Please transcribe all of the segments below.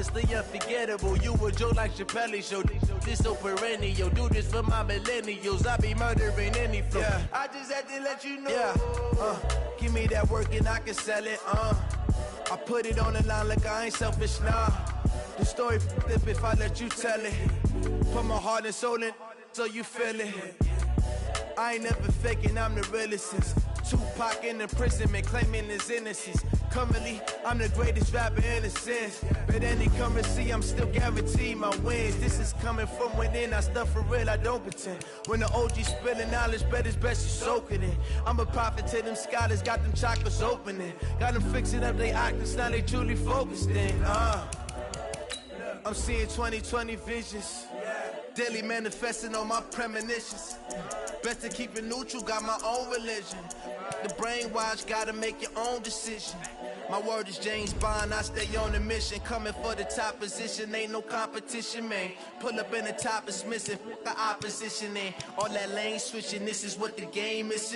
honestly unforgettable. You a Joe like Chappelle show. This so perennial. Do this for my millennials. I be murdering any flow. Yeah. I just had to let you know. Yeah. Give me that work and I can sell it. I put it on the line like I ain't selfish, nah. The story flip if I let you tell it. Put my heart and soul in so you feel it. I ain't never faking, I'm the realest since Tupac in imprisonment, claiming his innocence. Currently, I'm the greatest rapper in a sense. But any currency, I'm still guaranteed my wins. This is coming from within, I stuff for real, I don't pretend. When the OG spilling knowledge, bet it's best you soak it in. I'm a prophet to them scholars, got them chakras opening. Got them fixing up their octaves, now they truly focused in. I'm seeing 2020 visions. Daily manifesting on my premonitions. Best to keep it neutral, got my own religion. The brainwash, gotta make your own decision. My word is James Bond, I stay on a mission. Coming for the top position, ain't no competition, man. Pull up in the top is missing, the opposition in. All that lane switching, this is what the game is.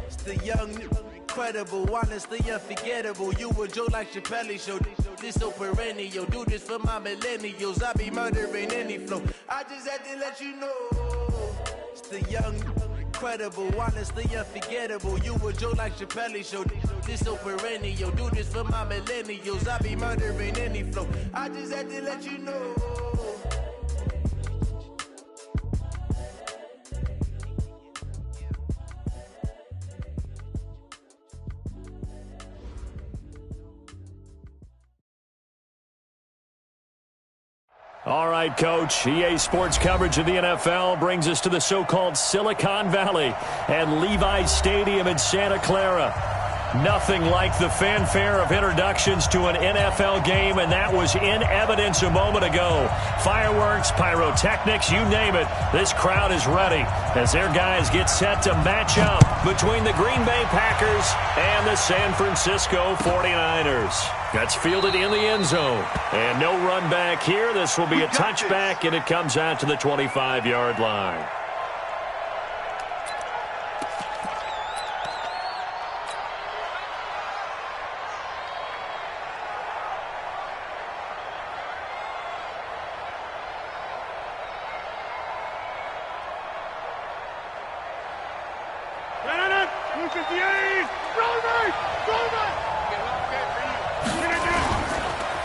It's the young, incredible, honestly unforgettable. You a Joe like Chappelle show. This so perennial. Do this for my millennials. I be murdering any flow. I just had to let you know. It's the young, incredible, honestly unforgettable. You a Joe like Chappelle show. This so perennial. Do this for my millennials. I be murdering any flow. I just had to let you know. All right, Coach. EA Sports coverage of the NFL brings us to the so-called Silicon Valley and Levi's Stadium in Santa Clara. Nothing like the fanfare of introductions to an NFL game, and that was in evidence a moment ago. Fireworks, pyrotechnics, you name it. This crowd is ready as their guys get set to match up between the Green Bay Packers and the San Francisco 49ers. That's fielded in the end zone. And no run back here. This will be a touchback, and it comes out to the 25-yard line.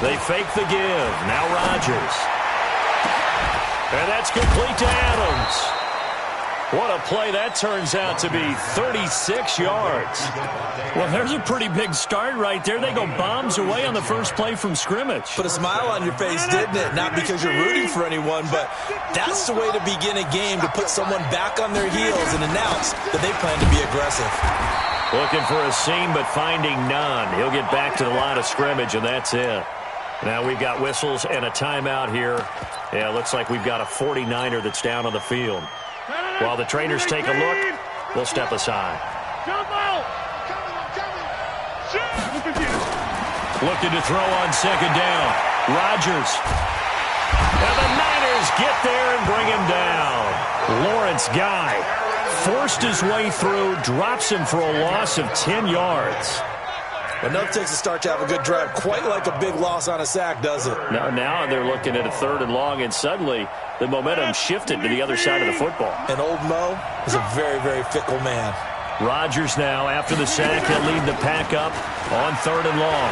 They fake the give. Now Rodgers. And that's complete to Adams. What a play that turns out to be. 36 yards. Well, there's a pretty big start right there. They go bombs away on the first play from scrimmage. Put a smile on your face, didn't it? Not because you're rooting for anyone, but that's the way to begin a game, to put someone back on their heels and announce that they plan to be aggressive. Looking for a seam, but finding none. He'll get back to the line of scrimmage, and that's it. Now we've got whistles and a timeout here. Yeah, looks like we've got a 49er that's down on the field. While the trainers take a look, we'll step aside. Looking to throw on second down. Rodgers. And the Niners get there and bring him down. Lawrence Guy forced his way through, drops him for a loss of 10 yards. Enough takes a start to have a good drive, quite like a big loss on a sack, does it? Now they're looking at a 3rd and long, and suddenly the momentum shifted to the other side of the football. And old Mo is a very, very fickle man. Rodgers now, after the sack, he'll lead the pack up on 3rd and long.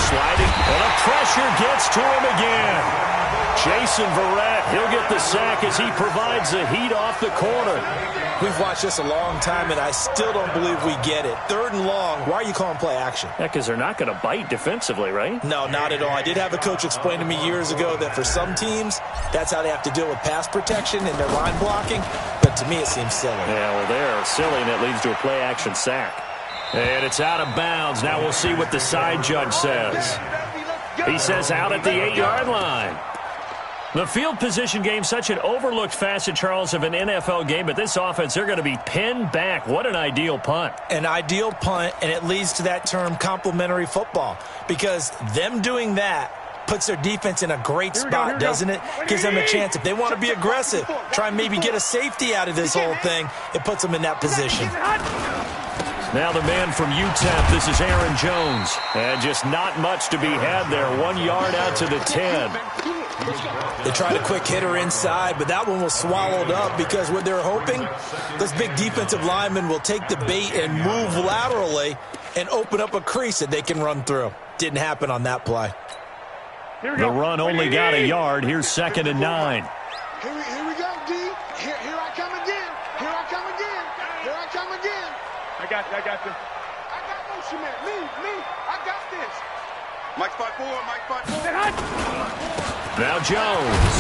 Sliding, and the pressure gets to him again. Jason Verrett, he'll get the sack as he provides the heat off the corner. We've watched this a long time, and I still don't believe we get it. 3rd and long, why are you calling play action? Yeah, because they're not going to bite defensively, right? No, not at all. I did have a coach explain to me years ago that for some teams, that's how they have to deal with pass protection and their line blocking. But to me, it seems silly. Yeah, well, they're silly, and it leads to a play action sack. And it's out of bounds. Now we'll see what the side judge says. He says out at the 8-yard line. The field position game, such an overlooked facet, Charles, of an NFL game, but this offense, they're going to be pinned back. What an ideal punt. An ideal punt, and it leads to that term complementary football, because them doing that puts their defense in a great spot, doesn't it? Gives them a chance. If they want to be aggressive, try and maybe get a safety out of this whole thing, it puts them in that position. Now the man from UTEP, this is Aaron Jones. And just not much to be had there. 1 yard out to the 10. They tried a quick hitter inside, but that one was swallowed up because what they're hoping, those big defensive linemen will take the bait and move laterally and open up a crease that they can run through. Didn't happen on that play. The run only got a yard. Here's 2nd and 9. Here we go, D. Here I come again. Here I come again. Here I come again. I got this. I got no cement. Me. I got this. Mike 5-4, Mike 5-4. Now Jones.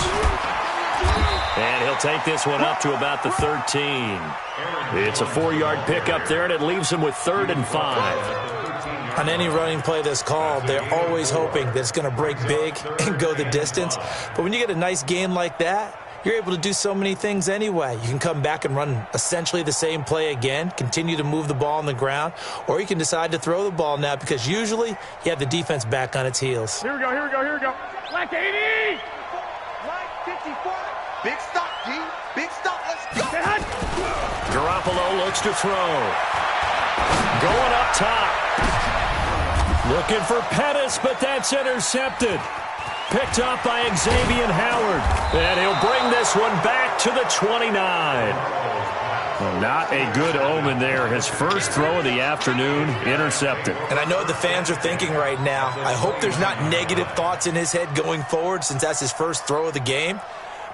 And he'll take this one up to about the 13. It's a 4-yard pickup there, and it leaves him with 3rd and 5. On any running play that's called, they're always hoping that it's going to break big and go the distance. But when you get a nice gain like that, you're able to do so many things anyway. You can come back and run essentially the same play again, continue to move the ball on the ground, or you can decide to throw the ball now because usually you have the defense back on its heels. Here we go. Black 80! Black 54. Big stop, D. Big stop. Let's go. Garoppolo looks to throw. Going up top. Looking for Pettis, but that's intercepted. Picked up by Xavier Howard. And he'll bring this one back to the 29. Well, not a good omen there. His first throw of the afternoon, intercepted. And I know what the fans are thinking right now. I hope there's not negative thoughts in his head going forward since that's his first throw of the game.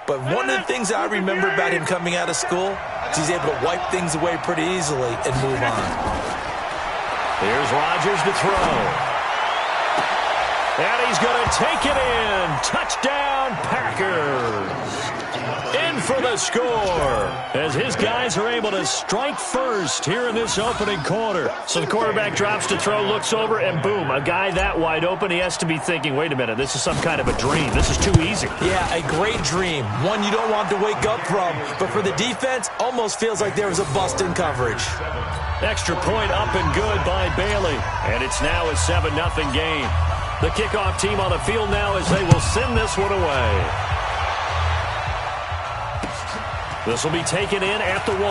But one of the things I remember about him coming out of school is he's able to wipe things away pretty easily and move on. Here's Rodgers to throw. And he's going to take it in. Touchdown, Packers. In for the score as his guys are able to strike first here in this opening quarter. So the quarterback drops to throw, looks over, and boom, a guy that wide open, he has to be thinking, wait a minute, this is some kind of a dream. This is too easy. Yeah, a great dream. One you don't want to wake up from. But for the defense, almost feels like there was a bust in coverage. Extra point up and good by Bailey. And it's now a 7-0 game. The kickoff team on the field now as they will send this one away. This will be taken in at the 1.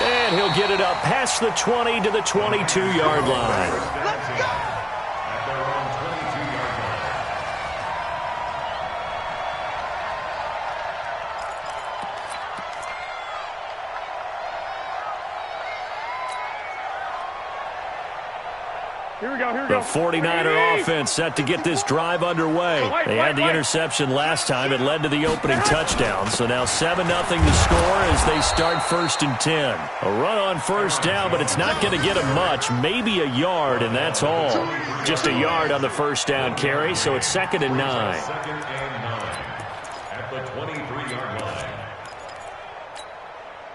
And he'll get it up past the 20 to the 22-yard line. Let's go. Here we go. The 49er offense set to get this drive underway. They had the interception last time. It led to the opening touchdown. So now 7-0 to score as they start 1st and 10. A run on first down, but it's not going to get them much. Maybe a yard, and that's all. Just a yard on the first down carry, so it's 2nd and 9. At the 23-yard line.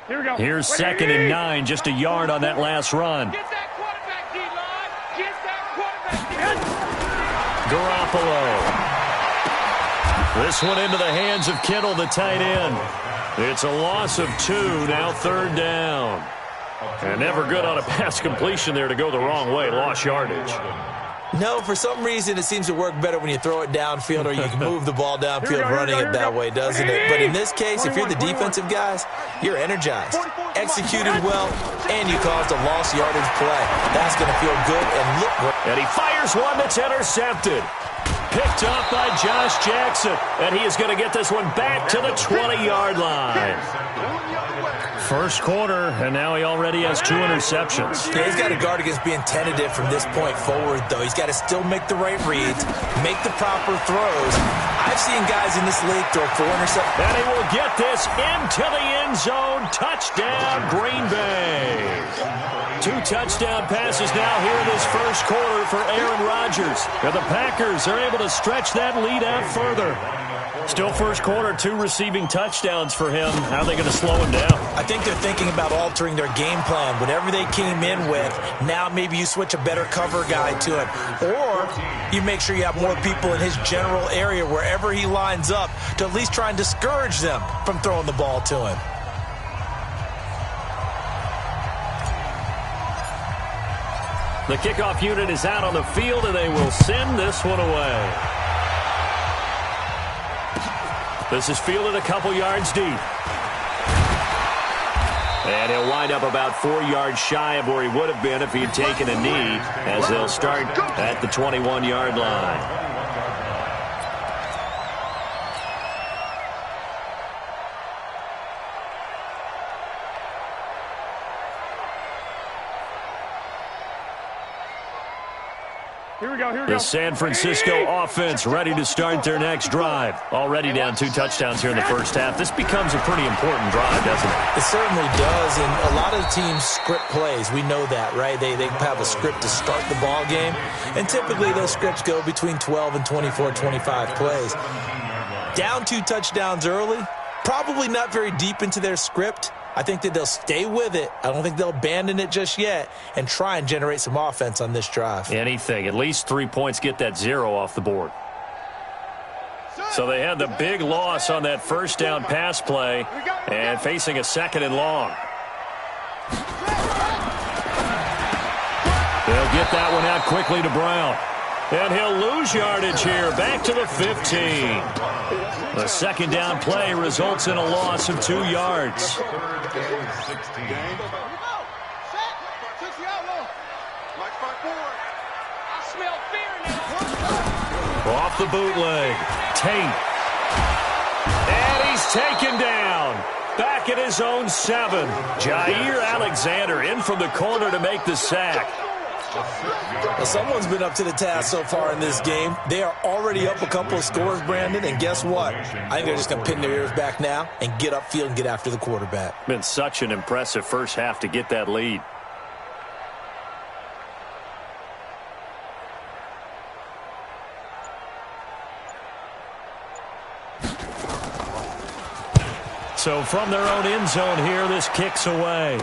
Here we go. Here's 2nd and 9, just a yard on that last run. Get that quarterback, D-line. Get that quarterback. Garoppolo. This one into the hands of Kittle, the tight end. It's a loss of 2, now 3rd down. And never good on a pass completion there to go the wrong way. Lost yardage. No, for some reason it seems to work better when you throw it downfield or you can move the ball downfield running it that way, doesn't it? But in this case, if you're the defensive guys, you're energized, executed well, and you caused a lost yardage play. That's going to feel good and look great. And he fires one that's intercepted. Picked up by Josh Jackson. And he is going to get this one back to the 20-yard line. First quarter, and now he already has 2 interceptions. Yeah, he's got to guard against being tentative from this point forward, though. He's got to still make the right reads, make the proper throws. I've seen guys in this league throw 4 interceptions. And he will get this into the end zone. Touchdown, Green Bay. 2 touchdown passes now here in this first quarter for Aaron Rodgers. And the Packers are able to stretch that lead out further. Still first quarter, 2 receiving touchdowns for him. How are they going to slow him down? I think they're thinking about altering their game plan. Whatever they came in with, now maybe you switch a better cover guy to him. Or you make sure you have more people in his general area wherever he lines up to at least try and discourage them from throwing the ball to him. The kickoff unit is out on the field, and they will send this one away. This is fielded a couple yards deep. And he'll wind up about 4 yards shy of where he would have been if he had taken a knee, as they'll start at the 21-yard line. The San Francisco offense ready to start their next drive. Already down 2 touchdowns here in the first half. This becomes a pretty important drive, doesn't it? It certainly does, and a lot of teams script plays. We know that, right? They have a script to start the ball game, and typically those scripts go between 12 and 24, 25 plays. Down 2 touchdowns early, probably not very deep into their script. I think that they'll stay with it. I don't think they'll abandon it just yet and try and generate some offense on this drive. Anything. At least 3 points, get that 0 off the board. So they had the big loss on that first down pass play and facing a 2nd and long. They'll get that one out quickly to Brown. And he'll lose yardage here, back to the 15. The 2nd down play results in a loss of 2 yards. Off the bootleg, Tate. And he's taken down. Back at his own 7. Jair Alexander in from the corner to make the sack. Well, someone's been up to the task so far in this game. They are already up a couple of scores, Brandon, and guess what? I think they're just going to pin their ears back now and get upfield and get after the quarterback. Been such an impressive first half to get that lead. So from their own end zone here, this kicks away.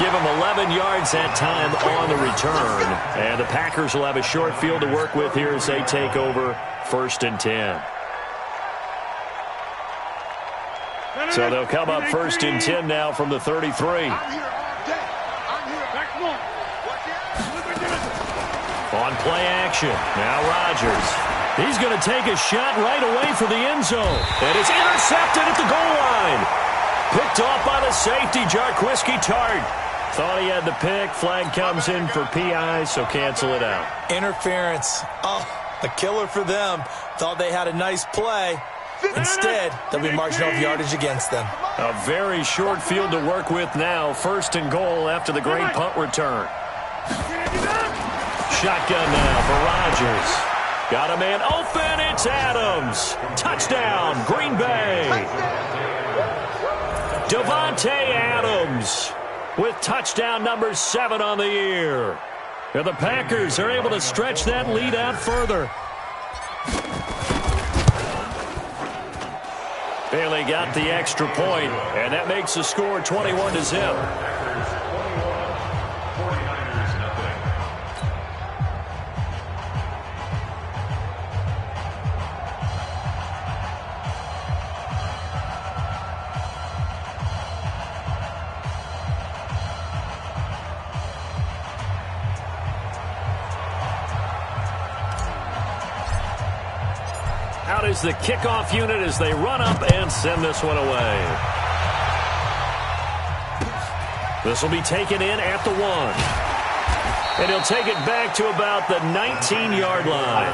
Give them 11 yards that time on the return. And the Packers will have a short field to work with here as they take over 1st and 10. So they'll come up 1st and 10 now from the 33. On play action. Now Rodgers. He's going to take a shot right away for the end zone. And it's intercepted at the goal line. Picked off by the safety, Jarquiski Tart. Thought he had the pick. Flag comes in for PI, so cancel it out. Interference. Oh, a killer for them. Thought they had a nice play. Instead, they'll be marching off yardage against them. A very short field to work with now. 1st and goal after the great punt return. Shotgun now for Rodgers. Got a man open. It's Adams. Touchdown, Green Bay. Devontae Adams with touchdown number 7 on the year. And the Packers are able to stretch that lead out further. Bailey got the extra point, and that makes the score 21-0. Out is the kickoff unit as they run up and send this one away. This will be taken in at the 1. And he'll take it back to about the 19-yard line.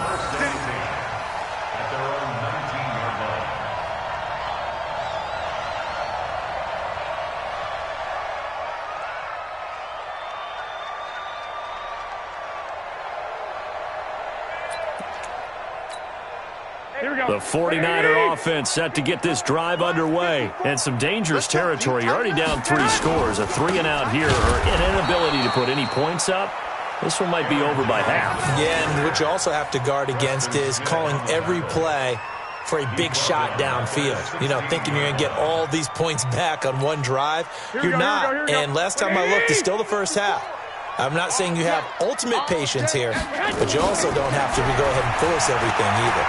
The 49er offense set to get this drive underway. And some dangerous territory. You're already down 3 scores. A 3-and-out here, or an inability to put any points up. This one might be over by half. Yeah, and what you also have to guard against is calling every play for a big shot downfield. You know, thinking you're going to get all these points back on one drive. You're not. And last time I looked, it's still the first half. I'm not saying you have ultimate patience here, but you also don't have to go ahead and force everything either.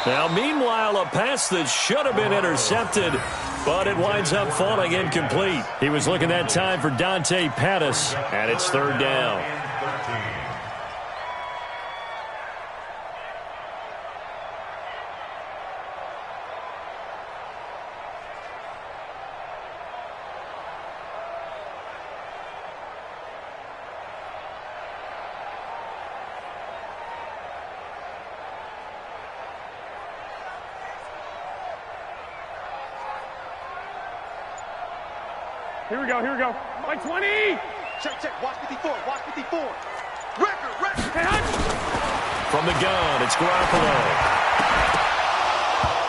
Now, meanwhile, a pass that should have been intercepted, but it winds up falling incomplete. He was looking that time for Dante Pettis, and it's 3rd down. Here we go. Like 20. Check. Watch 54. Record. From the gun, it's Garoppolo.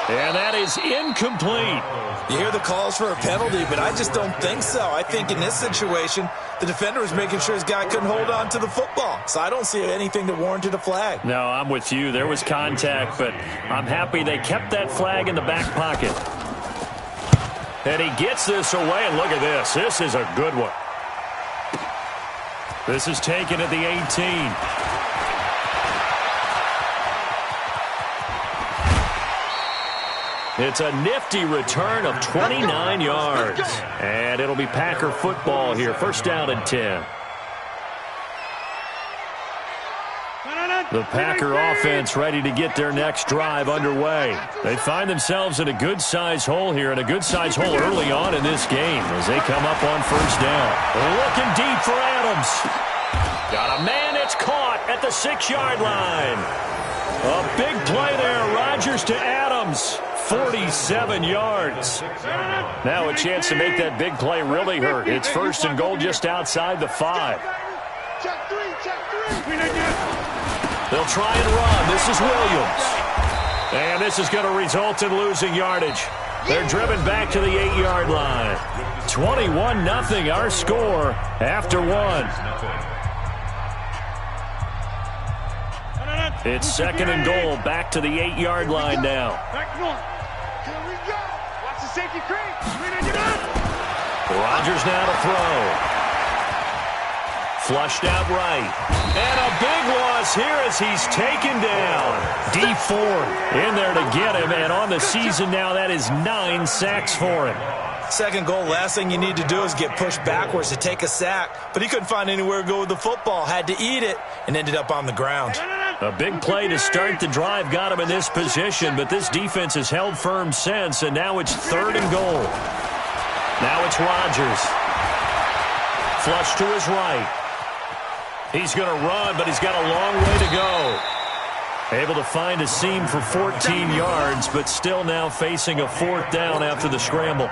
And that is incomplete. You hear the calls for a penalty, but I just don't think so. I think in this situation, the defender was making sure his guy couldn't hold on to the football. So I don't see anything that warranted a flag. No, I'm with you. There was contact, but I'm happy they kept that flag in the back pocket. And he gets this away, and look at this. This is a good one. This is taken at the 18. It's a nifty return of 29 yards. And it'll be Packer football here. First down and 10. The Packer offense ready to get their next drive underway. They find themselves in a good-sized hole here, and a good-sized hole early on in this game as they come up on first down. Looking deep for Adams. Got a man, it's caught at the 6-yard line. A big play there, Rodgers to Adams. 47 yards. Now a chance to make that big play really hurt. It's first and goal just outside the 5. Check three. They'll try and run. This is Williams. And this is going to result in losing yardage. They're driven back to the 8-yard line. 21-0 our score after 1. It's second and goal, back to the 8-yard line now. Here we go. Watch the safety creep. Rodgers now to throw. Flushed out right. And a big loss here as he's taken down. D Ford in there to get him, and on the season now, that is 9 sacks for him. Second goal, last thing you need to do is get pushed backwards to take a sack. But he couldn't find anywhere to go with the football. Had to eat it and ended up on the ground. A big play to start the drive got him in this position, but this defense has held firm since, and now it's third and goal. Now it's Rodgers. Flush to his right. He's going to run, but he's got a long way to go. Able to find a seam for 14 yards, but still now facing a fourth down after the scramble.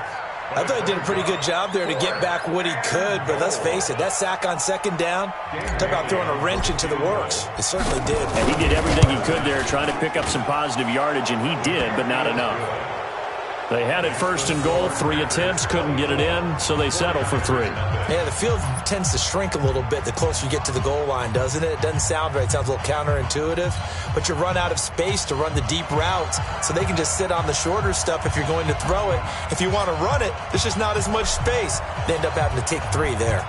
I thought he did a pretty good job there to get back what he could, but let's face it, that sack on second down, talk about throwing a wrench into the works. It certainly did. And he did everything he could there, trying to pick up some positive yardage, and he did, but not enough. They had it first and goal, 3 attempts, couldn't get it in, so they settle for 3. Yeah, the field tends to shrink a little bit the closer you get to the goal line, doesn't it? It doesn't sound right. It sounds a little counterintuitive, but you run out of space to run the deep routes, so they can just sit on the shorter stuff if you're going to throw it. If you want to run it, there's just not as much space. They end up having to take 3 there.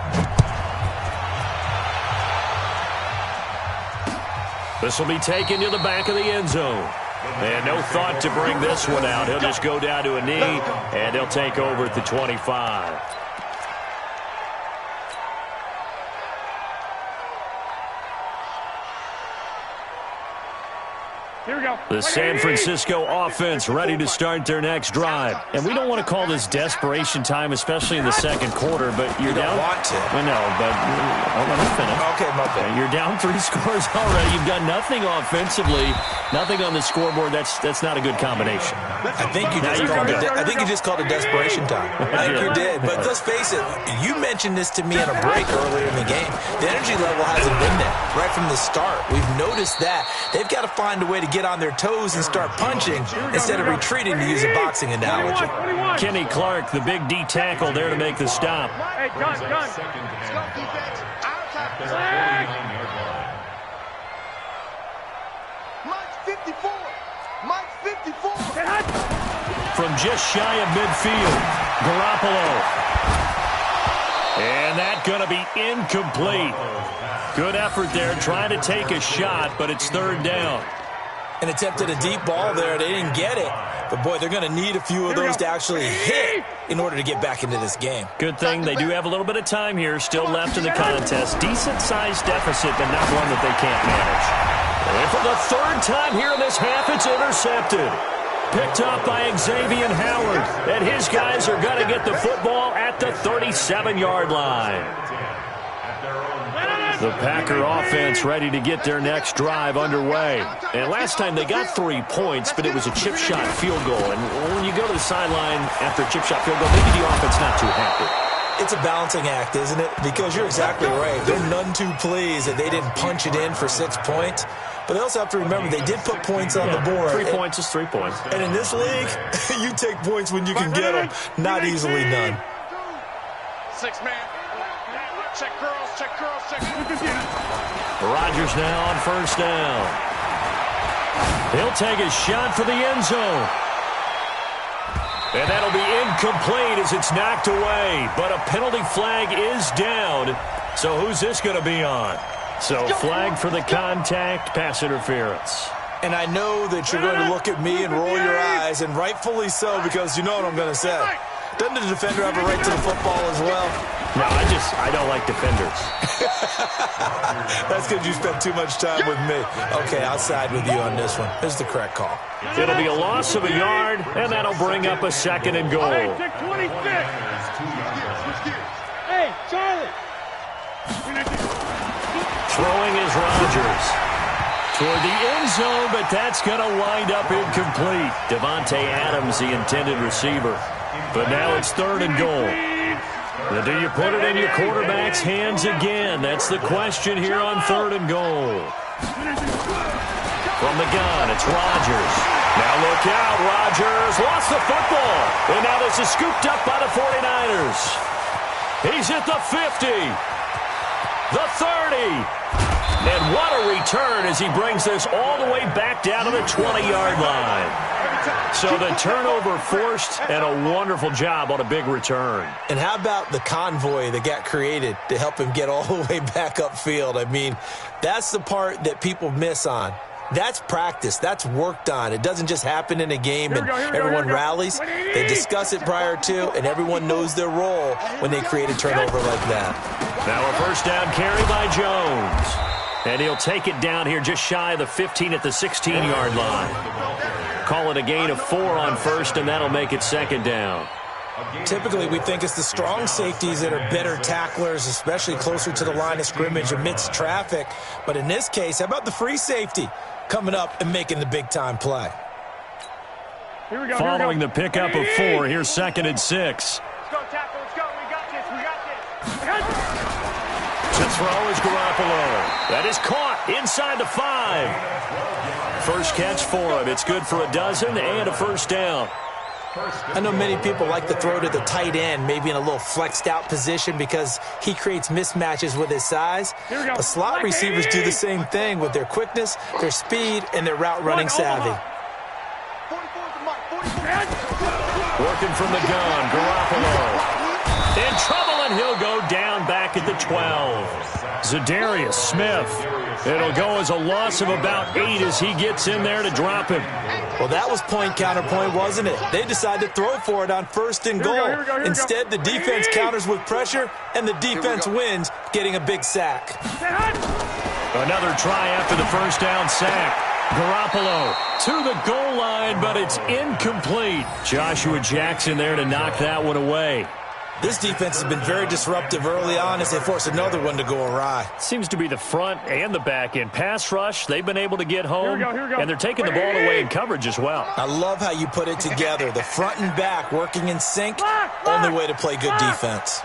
This will be taken to the back of the end zone. And no thought to bring this one out. He'll just go down to a knee, and they'll take over at the 25. Here we go. The San Francisco offense ready to start their next drive. And we don't want to call this desperation time, especially in the second quarter, but you're down. Want to. I know, but let me finish. Okay, my bad. You're down 3 scores already. You've done nothing offensively, nothing on the scoreboard. That's not a good combination. I think you just called it desperation time. I think you did. But let's face it, you mentioned this to me in a break earlier in the game. The energy level hasn't been there right from the start. We've noticed that. They've got to find a way to get on their toes and start punching instead of retreating, to use a boxing analogy. Kenny Clark, the big D tackle there to make the stop. Hey, gun. Mike's 54. Mike's 54. From just shy of midfield, Garoppolo. And that going to be incomplete. Good effort there, trying to take a shot, but it's third down. And attempted a deep ball there. They didn't get it. But, boy, they're going to need a few of those to actually hit in order to get back into this game. Good thing they do have a little bit of time here still left in the contest. Decent-sized deficit, but not one that they can't manage. And for the third time here in this half, it's intercepted. Picked up by Xavier Howard. And his guys are going to get the football at the 37-yard line. The Packer offense ready to get their next drive underway. And last time they got 3 points, but it was a chip shot field goal. And when you go to the sideline after a chip shot field goal, maybe the offense not too happy. It's a balancing act, isn't it? Because you're exactly right. They're none too pleased that they didn't punch it in for 6 points. But they also have to remember they did put points on the board. 3 points is 3 points. And in this league, you take points when you can get them. Not easily done. 6 man. Check girls, check girls, check. Rodgers now on first down. He'll take a shot for the end zone. And that'll be incomplete as it's knocked away. But a penalty flag is down. So who's this going to be on? So flag for the contact, pass interference. And I know that you're going to look at me and roll your eyes, and rightfully so, because you know what I'm going to say. Doesn't the defender have a right to the football as well? No, I don't like defenders. That's because you spent too much time with me. Okay, I'll side with you on this one. This is the correct call. It'll be a loss of a yard, and that'll bring up a second and goal. Hey, 26. Hey, Charlie. Throwing is Rodgers. Toward the end zone, but that's going to wind up incomplete. Devontae Adams, the intended receiver. But now it's third and goal. Now, do you put it in your quarterback's hands again? That's the question here on third and goal. From the gun, it's Rodgers. Now look out, Rodgers lost the football. And now this is scooped up by the 49ers. He's at the 50. The 30. And what a return as he brings this all the way back down to the 20-yard line. So the turnover forced, and a wonderful job on a big return. And how about the convoy that got created to help him get all the way back upfield? I mean, that's the part that people miss on. That's practice. That's worked on. It doesn't just happen in a game and everyone rallies. They discuss it prior to, and everyone knows their role when they create a turnover like that. Now a first down carry by Jones. And he'll take it down here just shy of the 15 at the 16-yard line. Call it a gain of 4 on first, and that'll make it second down. Typically, we think it's the strong safeties that are better tacklers, especially closer to the line of scrimmage amidst traffic. But in this case, how about the free safety coming up and making the big-time play? Here we go. Following the pickup of 4, here's second and 6. Let's go, tackle. Let's go. We got this. We got this. To throw is Garoppolo. That is caught inside the 5. First catch for him. It's good for a dozen and a first down. I know many people like to throw to the tight end, maybe in a little flexed out position because he creates mismatches with his size. The slot receivers do the same thing with their quickness, their speed, and their route running savvy. Working from the gun, Garoppolo. In trouble, and he'll go down back at the 12. Zadarius Smith. It'll go as a loss of about 8 as he gets in there to drop him. Well, that was point counterpoint, wasn't it? They decided to throw for it on first and goal. Instead, the defense counters with pressure, and the defense wins, getting a big sack. Another try after the first down sack. Garoppolo to the goal line, but it's incomplete. Joshua Jackson there to knock that one away. This defense has been very disruptive early on as they force another one to go awry. Seems to be the front and the back end. Pass rush, they've been able to get home, and they're taking the ball away in coverage as well. I love how you put it together. The front and back working in sync, only way to play good defense.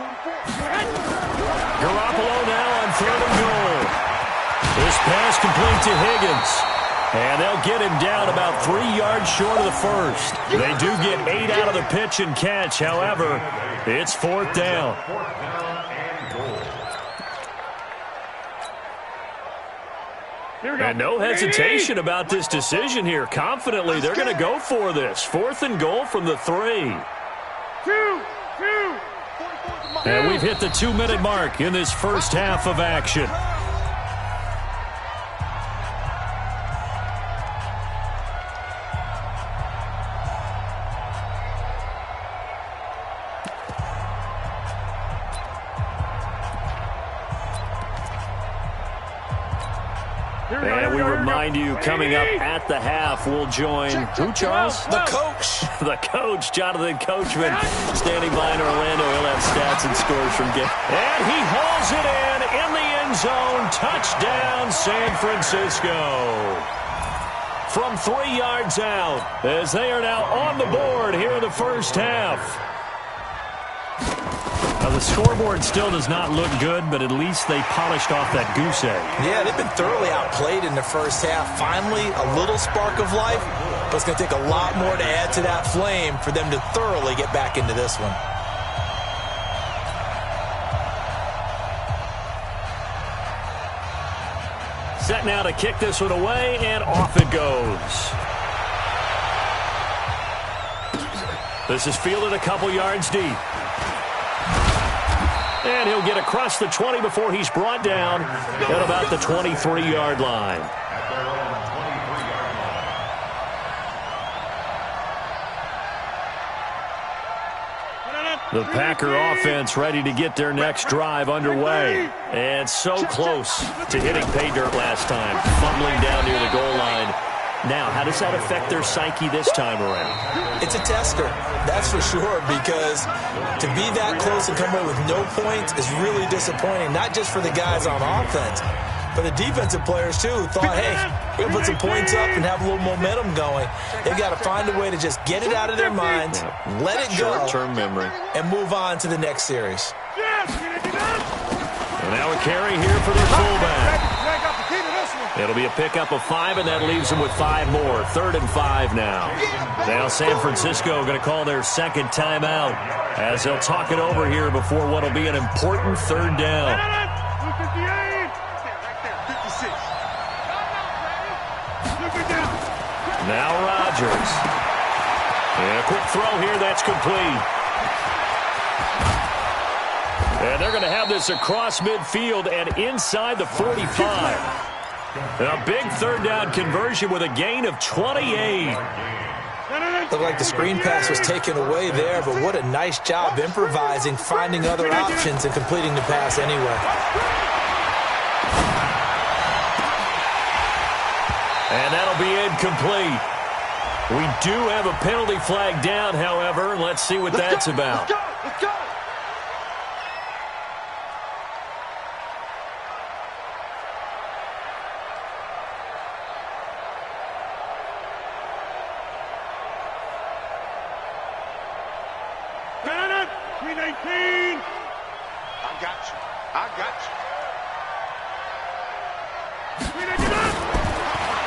Garoppolo now on third and goal. This pass complete to Higgins. And they'll get him down about 3 yards short of the first. They do get 8 out of the pitch and catch. However, it's fourth down. And no hesitation about this decision here. Confidently, they're going to go for this. Fourth and goal from the 3. And we've hit the 2-minute mark in this first half of action. And we remind you, coming up at the half, we'll join, who, Charles? The coach. The coach, Jonathan Coachman, standing by in Orlando. He'll have stats and scores from game. And he hauls it in the end zone. Touchdown, San Francisco. From 3 yards out, as they are now on the board here in the first half. Now, the scoreboard still does not look good, but at least they polished off that goose egg. Yeah, they've been thoroughly outplayed in the first half. Finally, a little spark of life, but it's going to take a lot more to add to that flame for them to thoroughly get back into this one. Set now to kick this one away, and off it goes. This is fielded a couple yards deep. And he'll get across the 20 before he's brought down at about the 23-yard line. The Packer offense ready to get their next drive underway. And so close to hitting pay dirt last time, fumbling down near the goal line. Now, how does that affect their psyche this time around? It's a tester, that's for sure, because to be that close and come away with no points is really disappointing, not just for the guys on offense, but the defensive players, too, who thought, hey, we're going to put some points up and have a little momentum going. They've got to find a way to just get it out of their minds, let it go, short-term memory, and move on to the next series. And now a carry here for their fullback. It'll be a pickup of 5, and that leaves them with 5 more. 3rd and 5 now. Now San Francisco going to call their second timeout as they'll talk it over here before what will be an important 3rd down. Now Rodgers. And a quick throw here that's complete. And they're going to have this across midfield and inside the 45. A big 3rd down conversion with a gain of 28. Looked like the screen pass was taken away there, but what a nice job improvising, finding other options, and completing the pass anyway. And that'll be incomplete. We do have a penalty flag down, however. Let's see what that's about. Let's go!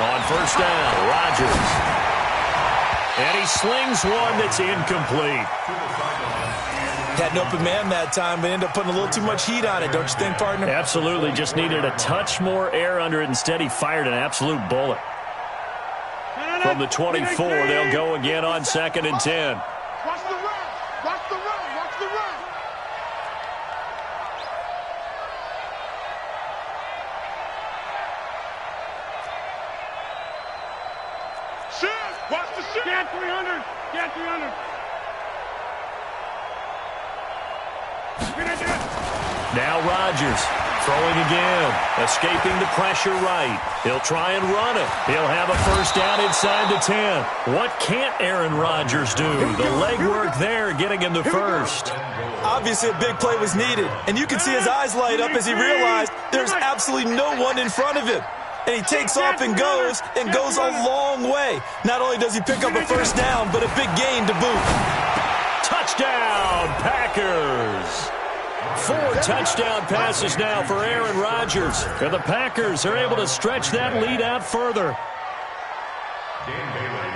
On 1st down, Rodgers. And he slings one that's incomplete. Had an open man that time, but ended up putting a little too much heat on it, don't you think, partner? Absolutely. Just needed a touch more air under it. Instead, he fired an absolute bullet. From the 24, they'll go again on 2nd and 10. Watch the run! Watch the run! Watch the run! Shoot! Watch the shoot! Get 300! Get 300! Now Rodgers throwing again, escaping the pressure right. He'll try and run it. He'll have a 1st down inside the 10. What can't Aaron Rodgers do? The legwork there getting him the 1st. Obviously, a big play was needed, and you can see his eyes light up as he realized there's absolutely no one in front of him. And he takes off and goes a long way. Not only does he pick up a 1st down, but a big gain to boot. Touchdown, Packers! 4 touchdown passes now for Aaron Rodgers. And the Packers are able to stretch that lead out further.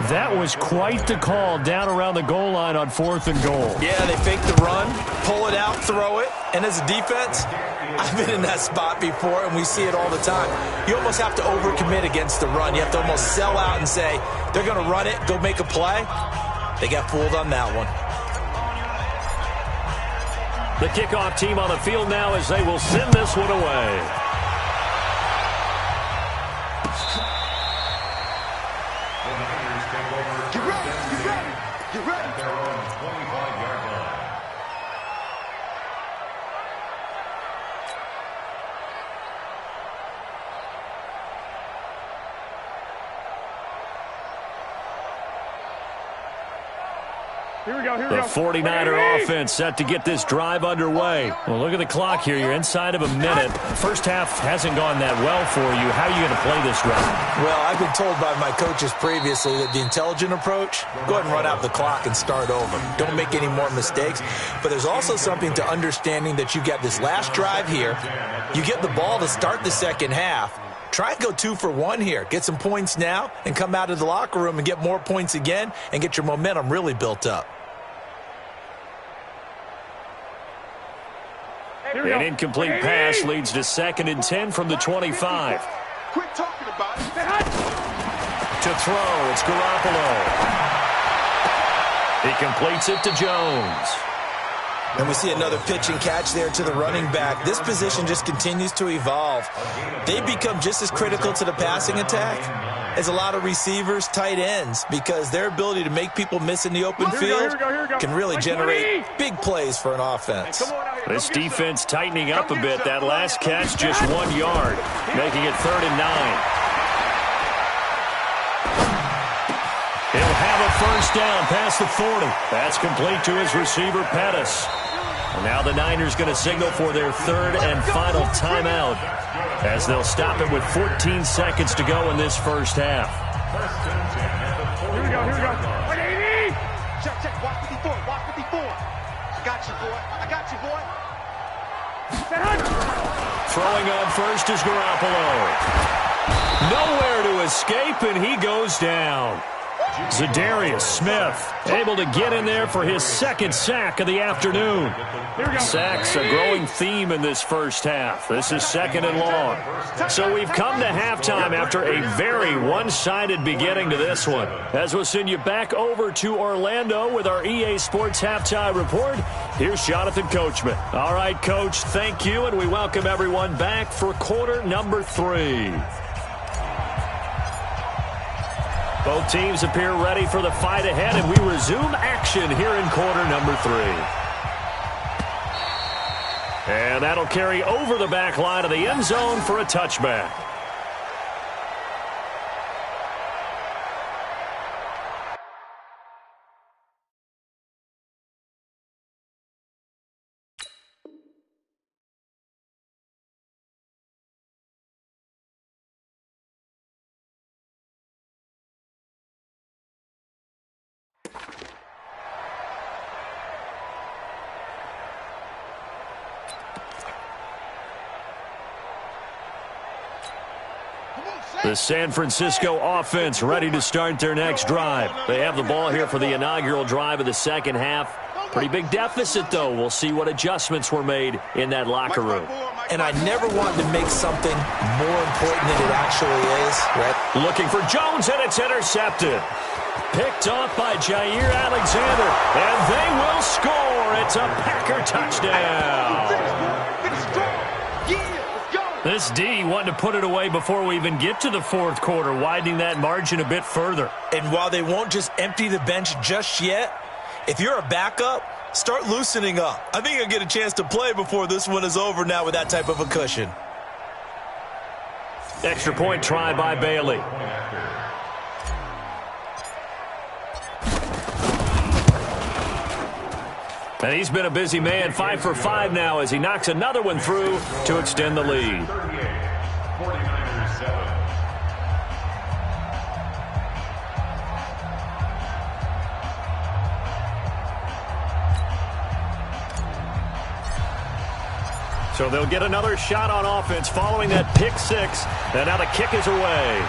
That was quite the call down around the goal line on 4th and goal. Yeah, they fake the run, pull it out, throw it. And as a defense, I've been in that spot before, and we see it all the time. You almost have to overcommit against the run. You have to almost sell out and say, they're going to run it, go make a play. They got fooled on that one. The kickoff team on the field now as they will send this one away. Get ready! Get ready! Get ready! Their own 25-yard line. The 49er offense set to get this drive underway. Well, look at the clock here. You're inside of a minute. First half hasn't gone that well for you. How are you going to play this drive? Well, I've been told by my coaches previously that the intelligent approach, go ahead and run out the clock and start over. Don't make any more mistakes. But there's also something to understanding that you get this last drive here. You get the ball to start the second half. Try and go 2 for 1 here. Get some points now and come out of the locker room and get more points again and get your momentum really built up. An incomplete pass leads to 2nd and 10 from the 25. Quit talking about it. To throw, it's Garoppolo. He completes it to Jones. And we see another pitch and catch there to the running back. This position just continues to evolve. They become just as critical to the passing attack as a lot of receivers, tight ends, because their ability to make people miss in the open field can really generate big plays for an offense. This defense tightening up a bit. That last catch just 1 yard, making it 3rd and 9. He'll have a first down past the 40. That's complete to his receiver, Pettis. And now the Niners going to signal for their 3rd and final timeout as they'll stop it with 14 seconds to go in this first half. Here we go. Check. Watch 54. I got you, boy. Throwing on first is Garoppolo. Nowhere to escape, and he goes down. Zadarius Smith able to get in there for his 2nd sack of the afternoon. Sacks a growing theme in this first half. This is 2nd and long. So we've come to halftime after a very one-sided beginning to this one. As we'll send you back over to Orlando with our EA Sports Halftime Report, here's Jonathan Coachman. All right, Coach, thank you, and we welcome everyone back for quarter number 3. Both teams appear ready for the fight ahead, and we resume action here in quarter number 3. And that'll carry over the back line of the end zone for a touchback. The San Francisco offense ready to start their next drive. They have the ball here for the inaugural drive of the second half. Pretty big deficit, though. We'll see what adjustments were made in that locker room. And I never wanted to make something more important than it actually is, right? Looking for Jones, and it's intercepted. Picked off by Jair Alexander, and they will score. It's a Packer touchdown. This D wanted to put it away before we even get to the 4th quarter, widening that margin a bit further. And while they won't just empty the bench just yet, if you're a backup, start loosening up. I think you'll get a chance to play before this one is over now with that type of a cushion. Extra point try by Bailey. And he's been a busy man, 5 for 5 now as he knocks another one through to extend the lead. 49ers 7. So they'll get another shot on offense following that pick 6. And now the kick is away.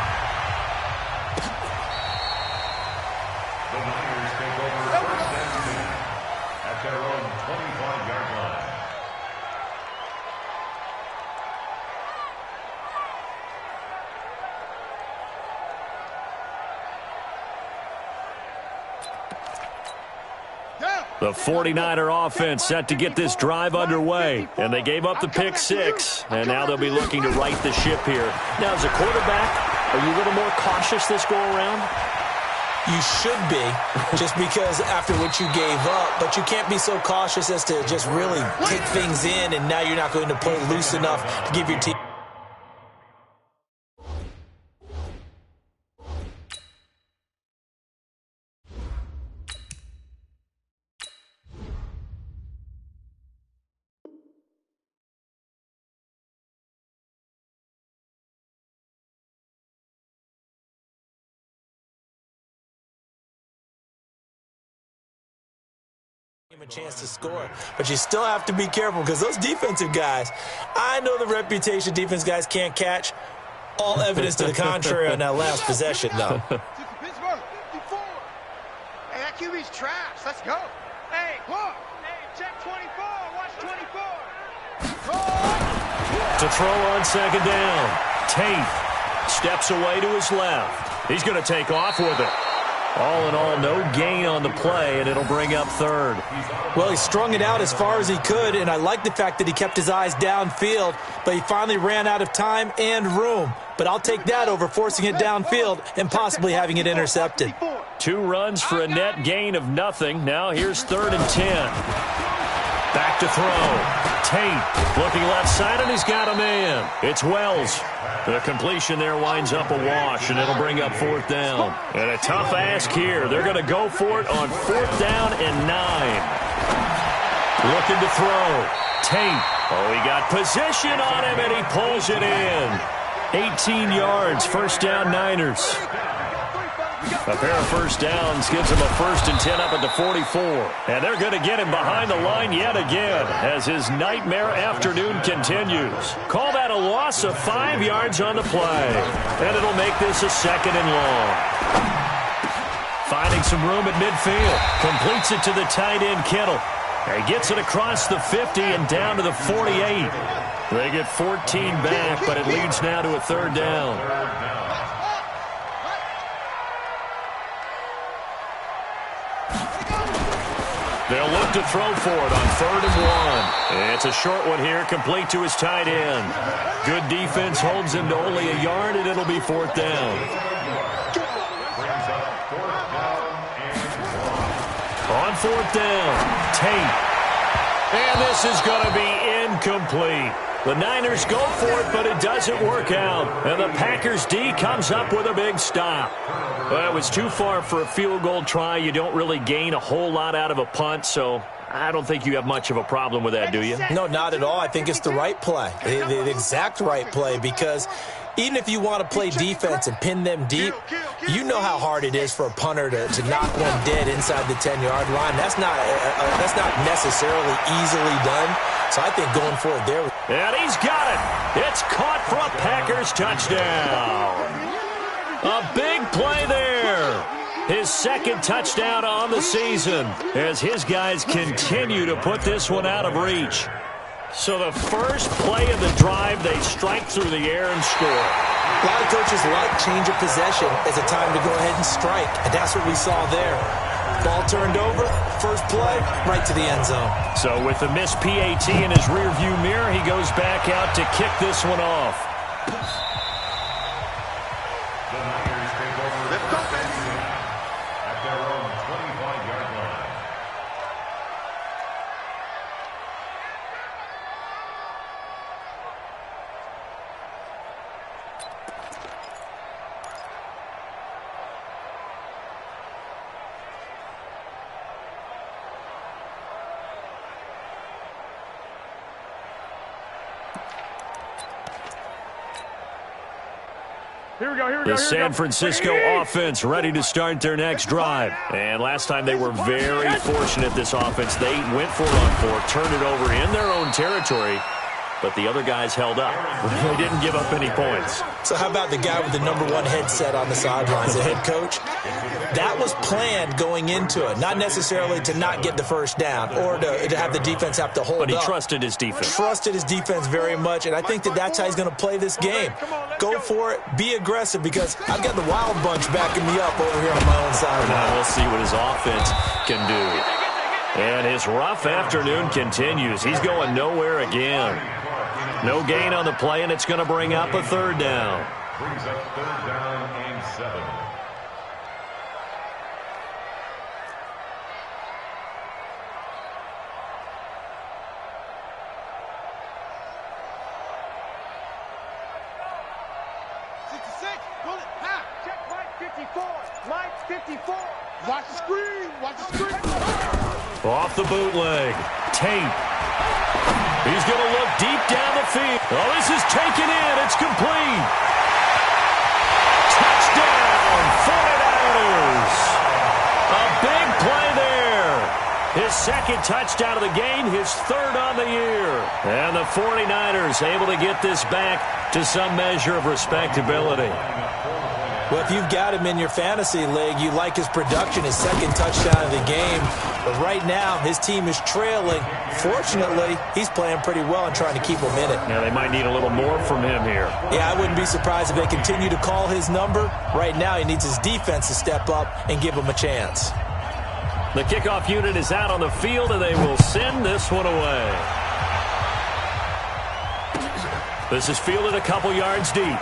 The Niners take over first and 10 at their own 25-yard line. The 49er offense set to get this drive underway. And they gave up the pick 6. And now they'll be looking to right the ship here. Now, as a quarterback, are you a little more cautious this go-around? You should be, just because after what you gave up. But you can't be so cautious as to just really take things in, and now you're not going to play loose enough to give your team A chance to score, but you still have to be careful because those defensive guys, I know the reputation defense guys can't catch. All evidence to the contrary on that last possession, though. Pittsburgh, 54. Hey, that QB's trash. Let's go. Hey, look. Hey, check 24. Watch 24. To throw on second down. Tate steps away to his left. He's going to take off with it. All in all, no gain on the play, and it'll bring up third. Well, he strung it out as far as he could, and I like the fact that he kept his eyes downfield, but he finally ran out of time and room. But I'll take that over forcing it downfield and possibly having it intercepted. 2 runs for a net gain of nothing. Now here's 3rd and 10. Back to throw. Tate looking left side, and he's got a man. It's Wells. The completion there winds up a wash, and it'll bring up 4th down. And a tough ask here. They're going to go for it on 4th down and 9. Looking to throw. Tate. Oh, he got position on him, and he pulls it in. 18 yards, 1st down Niners. A pair of 1st downs gives him a 1st and 10 up at the 44. And they're going to get him behind the line yet again as his nightmare afternoon continues. Call that a loss of 5 yards on the play. And it'll make this a 2nd and long. Finding some room at midfield. Completes it to the tight end, Kittle. He gets it across the 50 and down to the 48. They get 14 back, but it leads now to a 3rd down. They'll look to throw for it on 3rd and 1. It's a short one here, complete to his tight end. Good defense holds him to only a yard, and it'll be 4th down. On 4th down, Tate. And this is going to be incomplete. The Niners go for it, but it doesn't work out. And the Packers D comes up with a big stop. Well, it was too far for a field goal try. You don't really gain a whole lot out of a punt, so I don't think you have much of a problem with that, do you? No, not at all. I think it's the right play, the exact right play, because even if you want to play defense and pin them deep, you know how hard it is for a punter to knock one dead inside the 10-yard line. That's not necessarily easily done. So I think going for it there. And he's got it. It's caught for a Packers touchdown. A big play there. His 2nd touchdown on the season as his guys continue to put this one out of reach. So the first play of the drive, they strike through the air and score. A lot of coaches like change of possession as a time to go ahead and strike, and that's what we saw there. Ball turned over, first play, right to the end zone. So with the missed PAT in his rearview mirror, he goes back out to kick this one off. The Niners take over the offense at their own 25-yard line. The San Francisco offense ready to start their next drive. And last time they were very fortunate, this offense. They went for it on 4th, turned it over in their own territory, but the other guys held up. They didn't give up any points. So how about the guy with the #1 headset on the sidelines, the head coach? That was planned going into it, not necessarily to not get the 1st down or to have the defense have to hold up. But he trusted his defense. Trusted his defense very much, and I think that's how he's going to play this game. Go for it, be aggressive, because I've got the wild bunch backing me up over here on my own side. Now we'll see what his offense can do. And his rough afternoon continues. He's going nowhere again. No gain on the play, and it's going to bring up a 3rd down. Brings up 3rd down and 7. Watch the screen. Watch the screen. Off the bootleg. Tate. He's going to look deep down the field. Oh, this is taken in. It's complete. Touchdown, 49ers. A big play there. His second touchdown of the game, his third on the year. And the 49ers able to get this back to some measure of respectability. Well, if you've got him in your fantasy league, you like his production, his second touchdown of the game. But right now, his team is trailing. Fortunately, he's playing pretty well and trying to keep them in it. Yeah, they might need a little more from him here. Yeah, I wouldn't be surprised if they continue to call his number. Right now, he needs his defense to step up and give him a chance. The kickoff unit is out on the field, and they will send this one away. This is fielded a couple yards deep.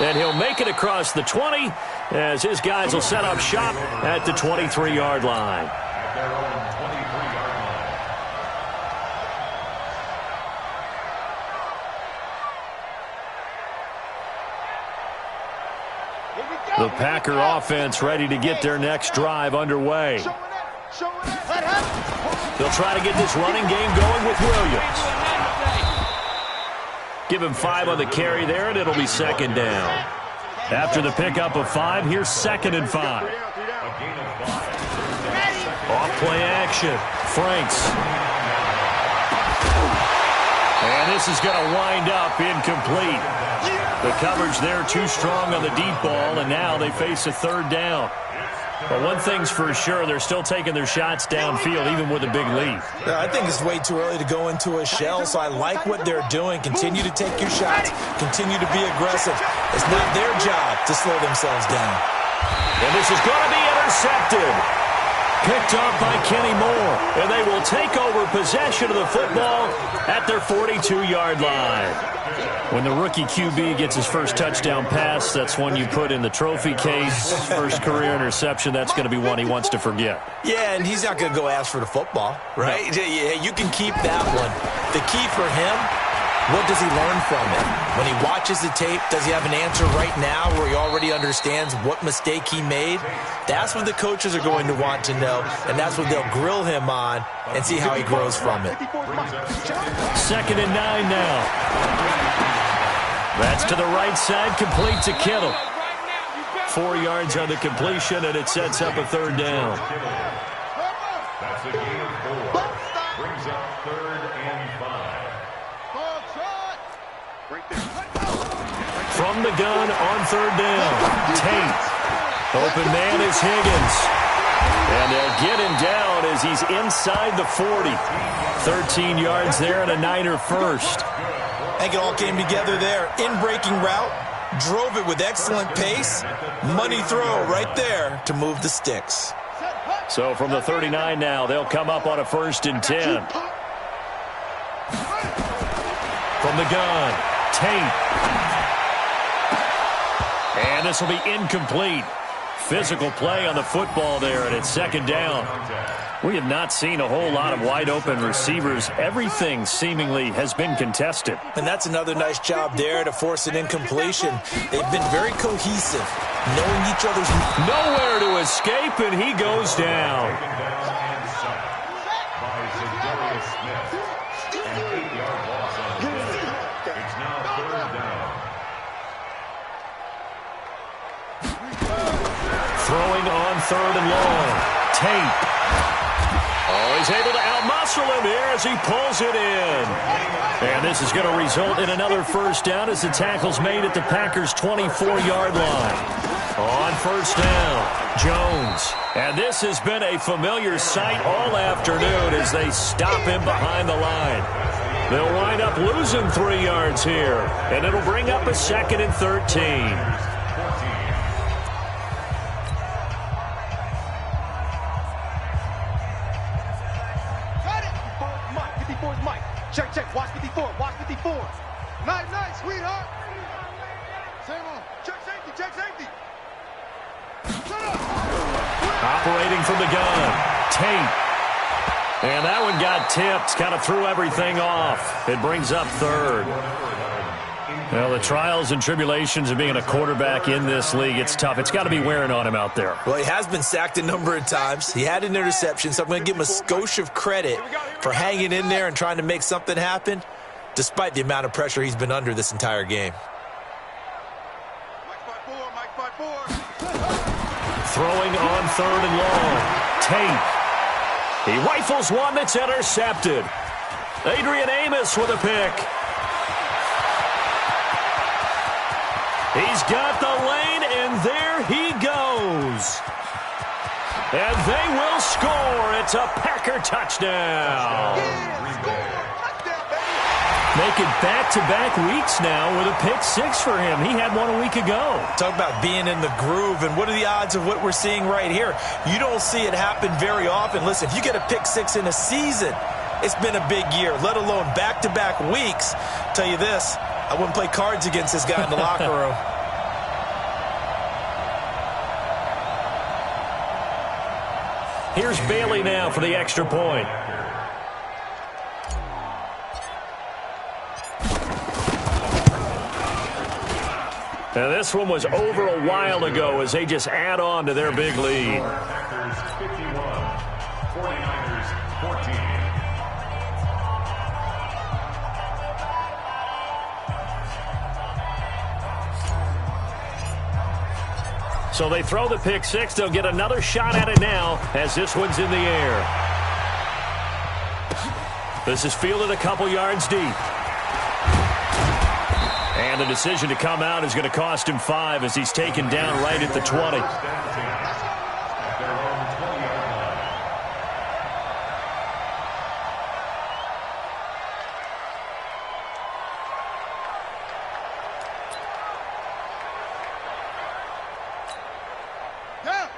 And he'll make it across the 20 as his guys will set up shop at the 23-yard line. At their own 23-yard line. The Packer offense ready to get their next drive underway. They'll try to get this running game going with Williams. Give him 5 on the carry there, and it'll be second down. After the pickup of 5, here's 2nd and 5. Off-play action. Franks. And this is going to wind up incomplete. The coverage there too strong on the deep ball, and now they face a third down. But one thing's for sure, they're still taking their shots downfield, even with a big lead. I think it's way too early to go into a shell, so I like what they're doing. Continue to take your shots. Continue to be aggressive. It's not their job to slow themselves down. And this is going to be intercepted. Picked up by Kenny Moore. And they will take over possession of the football at their 42-yard line. When the rookie QB gets his first touchdown pass, that's one you put in the trophy case. First career interception, that's going to be one he wants to forget. Yeah, and he's not going to go ask for the football, right? Yeah, you can keep that one. The key for him, what does he learn from it? When he watches the tape, does he have an answer right now where he already understands what mistake he made? That's what the coaches are going to want to know, and that's what they'll grill him on and see how he grows from it. 2nd and 9 now. That's to the right side, complete to Kittle. 4 yards on the completion, and it sets up a third down. That's a gain of 4. Brings up 3rd and 5. From the gun on third down. Tate. Open man is Higgins. And they'll get him down as he's inside the 40. 13 yards there and a Niner first. I think it all came together there. In-breaking route, drove it with excellent pace. Money throw right there to move the sticks. So from the 39 now, they'll come up on a 1st and 10. From the gun, Tate. And this will be incomplete. Physical play on the football there, and it's 2nd down. We have not seen a whole lot of wide-open receivers. Everything seemingly has been contested. And that's another nice job there to force an incompletion. They've been very cohesive, knowing each other's... Nowhere to escape, and he goes down. Throwing on 3rd and long. Tate. Oh, he's able to outmuscle him here as he pulls it in. And this is going to result in another first down as the tackle's made at the Packers' 24-yard line. On 1st down, Jones. And this has been a familiar sight all afternoon as they stop him behind the line. They'll wind up losing 3 yards here, and it'll bring up a 2nd and 13. Check, watch 54, watch 54. Nice, sweetheart. Same on. Check safety. Shut up. Operating from the gun, Tate. And that one got tipped, kind of threw everything off. It brings up 3rd. Well, the trials and tribulations of being a quarterback in this league, it's tough. It's got to be wearing on him out there. Well, he has been sacked a number of times. He had an interception, so I'm going to give him a skosh of credit for hanging in there and trying to make something happen, despite the amount of pressure he's been under this entire game. Mike 5-4. Throwing on 3rd and long. Tate. He rifles one that's intercepted. Adrian Amos with a pick. He's got the lane, and there he goes. And they will score. It's a Packer touchdown. Making back-to-back weeks now with a pick six for him. He had one a week ago. Talk about being in the groove, and what are the odds of what we're seeing right here? You don't see it happen very often. Listen, if you get a pick six in a season, it's been a big year, let alone back-to-back weeks. Tell you this, I wouldn't play cards against this guy in the locker room. Here's Bailey now for the extra point. Now this one was over a while ago as they just add on to their big lead. Packers 51, 49ers 14. So they throw the pick six. They'll get another shot at it now as this one's in the air. This is fielded a couple yards deep. And the decision to come out is going to cost him 5 as he's taken down right at the 20.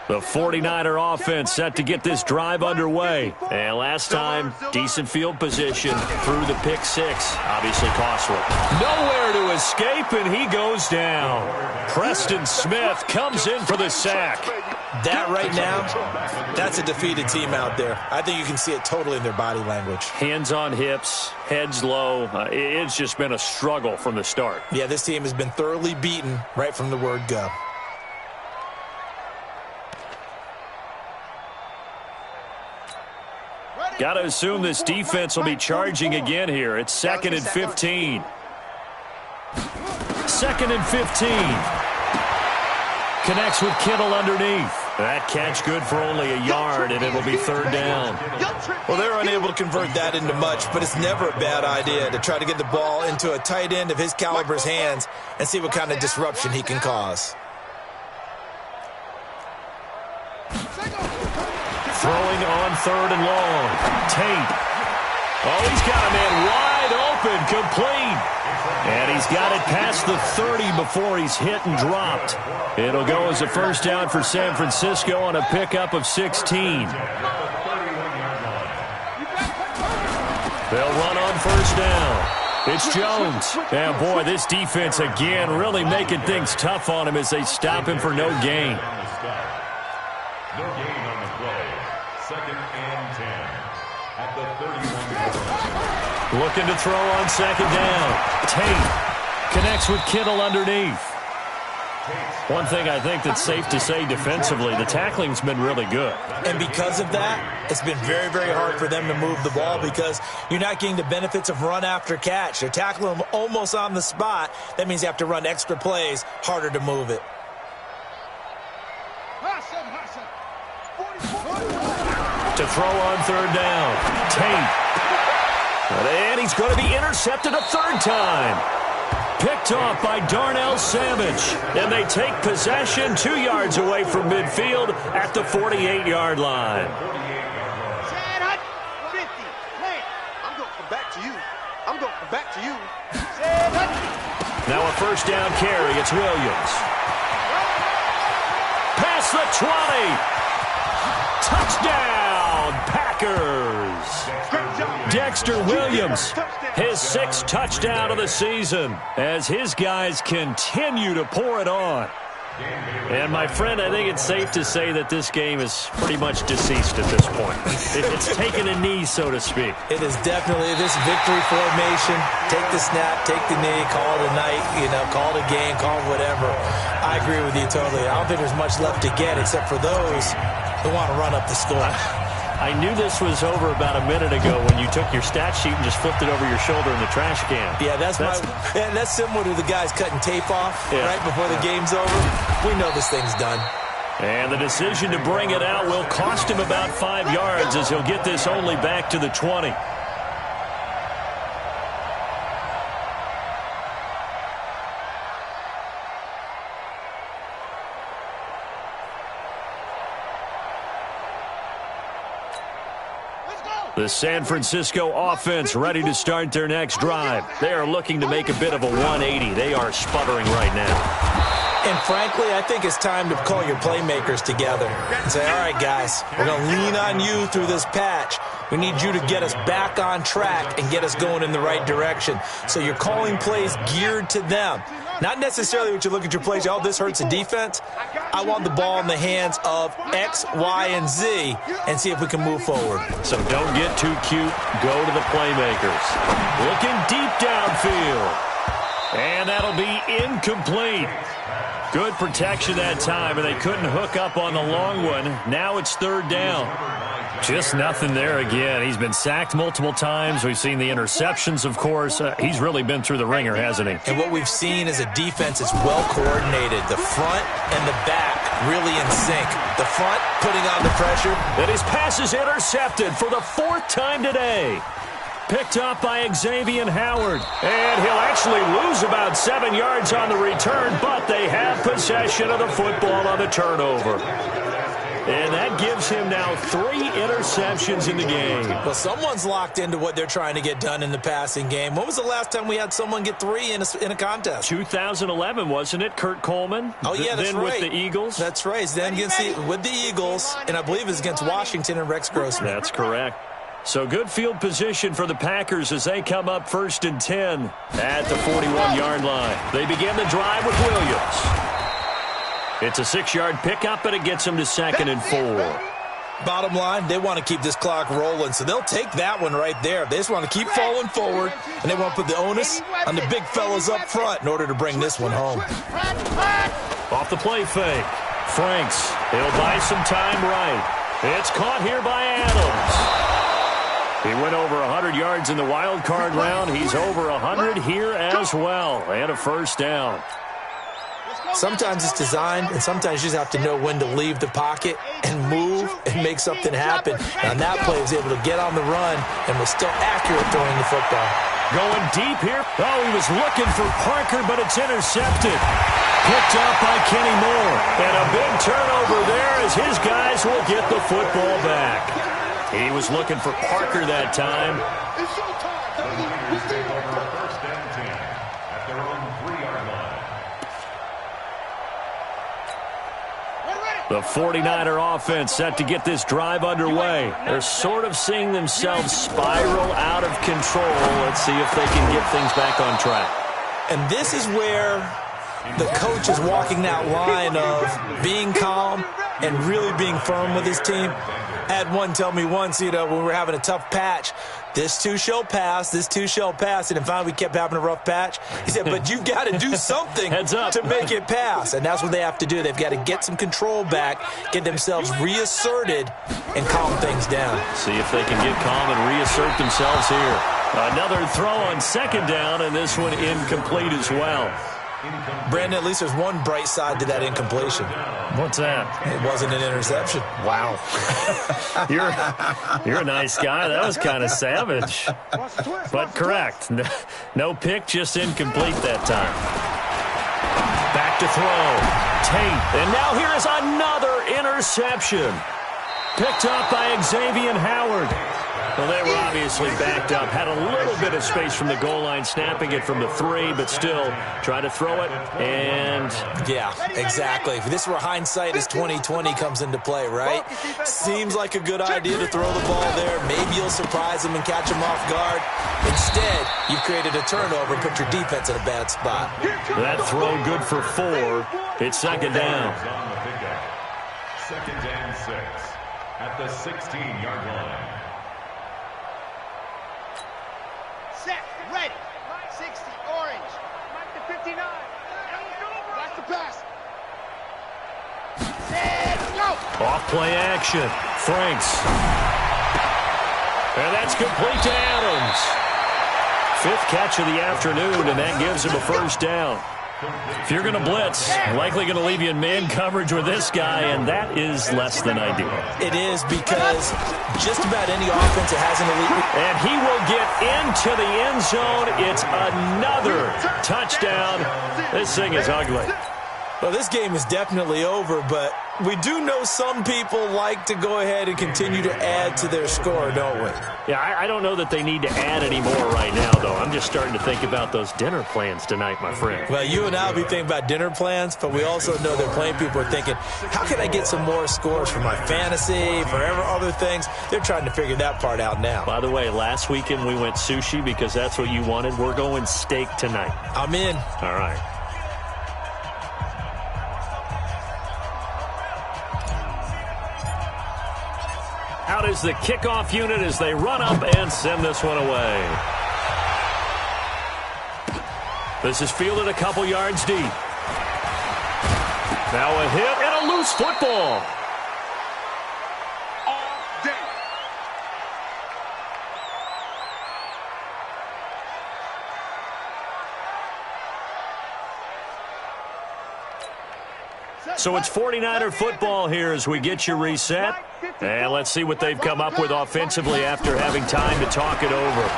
The 49er offense set to get this drive underway. And last time, decent field position through the pick six. Obviously costly. Nowhere to escape, and he goes down. Preston Smith comes in for the sack. That right now, that's a defeated team out there. I think you can see it totally in their body language. Hands on hips, heads low. It's just been a struggle from the start. Yeah, this team has been thoroughly beaten right from the word go. Got to assume this defense will be charging again here. It's 2nd and 15. 2nd and 15. Connects with Kittle underneath. That catch good for only a yard, and it'll be 3rd down. Well, they're unable to convert that into much, but it's never a bad idea to try to get the ball into a tight end of his caliber's hands and see what kind of disruption he can cause. Throwing on 3rd and long. Tate. Oh, he's got a man wide open, complete. And he's got it past the 30 before he's hit and dropped. It'll go as a 1st down for San Francisco on a pickup of 16. They'll run on 1st down. It's Jones. And boy, this defense again really making things tough on him as they stop him for no gain. No gain on the play. 2nd and 10 at the 31. Looking to throw on 2nd down. Tate connects with Kittle underneath. One thing I think that's safe to say defensively, the tackling's been really good. And because of that, it's been very, very hard for them to move the ball because you're not getting the benefits of run after catch. They're tackling them almost on the spot. That means you have to run extra plays, harder to move it. To throw on 3rd down. Tate. And he's going to be intercepted a 3rd time. Picked off by Darnell Savage. And they take possession 2 yards away from midfield at the 48-yard line. 50. Hey, I'm going to come back to you. I'm going to come back to you. Now a 1st down carry. It's Williams. Past the 20. Touchdown, Packers. Dexter Williams, his 6th touchdown of the season as his guys continue to pour it on. And, my friend, I think it's safe to say that this game is pretty much deceased at this point. It's taken a knee, so to speak. It is definitely this victory formation. Take the snap, take the knee, call it a night, call it a game, call it whatever. I agree with you totally. I don't think there's much left to get except for those who want to run up the score. I knew this was over about a minute ago when you took your stat sheet and just flipped it over your shoulder in the trash can. Yeah, that's similar to the guys cutting tape off right before the game's over. We know this thing's done. And the decision to bring it out will cost him about 5 yards as he'll get this only back to the 20. The San Francisco offense ready to start their next drive. They are looking to make a bit of a 180. They are sputtering right now. And frankly, I think it's time to call your playmakers together and say, all right, guys, we're going to lean on you through this patch. We need you to get us back on track and get us going in the right direction. So you're calling plays geared to them. Not necessarily what you look at your plays, oh, this hurts the defense. I want the ball in the hands of X, Y, and Z and see if we can move forward. So don't get too cute. Go to the playmakers. Looking deep downfield. And that'll be incomplete. Good protection that time, and they couldn't hook up on the long one. Now it's third down. Just nothing there again. He's been sacked multiple times. We've seen the interceptions, of course. He's really been through the ringer, hasn't he? And what we've seen is a defense that's well coordinated. The front and the back really in sync. The front putting on the pressure. And his pass is intercepted for the 4th time today. Picked up by Xavier Howard. And he'll actually lose about 7 yards on the return, but they have possession of the football on the turnover. And that gives him now 3 interceptions in the game. Well, someone's locked into what they're trying to get done in the passing game. When was the last time we had someone get 3 in a contest? 2011, wasn't it? Kurt Coleman? Oh, yeah, that's then right. with the Eagles? That's right. Then with the Eagles, and I believe it's against Washington and Rex Grossman. That's correct. So good field position for the Packers as they come up 1st and 10 at the 41-yard line. They begin the drive with Williams. It's a 6-yard pickup, and it gets them to 2nd and 4. Bottom line, they want to keep this clock rolling, so they'll take that one right there. They just want to keep falling forward, and they want to put the onus on the big fellas up front in order to bring this one home. Off the play fake. Franks. He'll buy some time right. It's caught here by Adams. He went over 100 yards in the wild card round. He's over 100 here as well. And a 1st down. Sometimes it's designed, and sometimes you just have to know when to leave the pocket and move and make something happen. And on that play, he was able to get on the run and was still accurate throwing the football. Going deep here. Oh, he was looking for Parker, but it's intercepted. Picked up by Kenny Moore. And a big turnover there as his guys will get the football back. He was looking for Parker that time. It's showtime, baby. First and 10 at their own 3-yard line. The 49er offense set to get this drive underway. They're sort of seeing themselves spiral out of control. Let's see if they can get things back on track. And this is where the coach is walking that line of being calm and really being firm with his team. I had one tell me once, when we were having a tough patch, this too shall pass, this too shall pass. And finally we kept having a rough patch. He said, but you've got to do something to make it pass. And that's what they have to do. They've got to get some control back, get themselves reasserted, and calm things down. See if they can get calm and reassert themselves here. Another throw on 2nd down, and this one incomplete as well. Brandon, at least there's one bright side to that incompletion. What's that? It wasn't an interception. Wow. You're a nice guy. That was kind of savage. But correct. No pick, just incomplete that time. Back to throw. Tate. And now here is another interception. Picked up by Xavier Howard. Well, they were obviously backed up. Had a little bit of space from the goal line, snapping it from the 3, but still try to throw it. And yeah, exactly. If this were hindsight as 2020 comes into play, right? Seems like a good idea to throw the ball there. Maybe you'll surprise them and catch them off guard. Instead, you've created a turnover and put your defense in a bad spot. That throw good for 4. It's 2nd down. 2nd and 6 at the 16-yard line. Set, ready. 60, orange. Mark the 59. Watch the pass. Set, go. Off play action. Franks. And that's complete to Adams. 5th catch of the afternoon, and that gives him a 1st down. If you're going to blitz, likely going to leave you in man coverage with this guy, and that is less than ideal. It is, because just about any offense that has an elite... And he will get into the end zone. It's another touchdown. This thing is ugly. Well, this game is definitely over, but we do know some people like to go ahead and continue to add to their score, don't we? Yeah, I don't know that they need to add any more right now, though. I'm just starting to think about those dinner plans tonight, my friend. Well, you and I will be thinking about dinner plans, but we also know that plenty of people are thinking, how can I get some more scores for my fantasy, for other things? They're trying to figure that part out now. By the way, last weekend we went sushi because that's what you wanted. We're going steak tonight. I'm in. All right. Out is the kickoff unit as they run up and send this one away. This is fielded a couple yards deep. Now a hit and a loose football. All day. So it's 49er football here as we get you reset. And let's see what they've come up with offensively after having time to talk it over.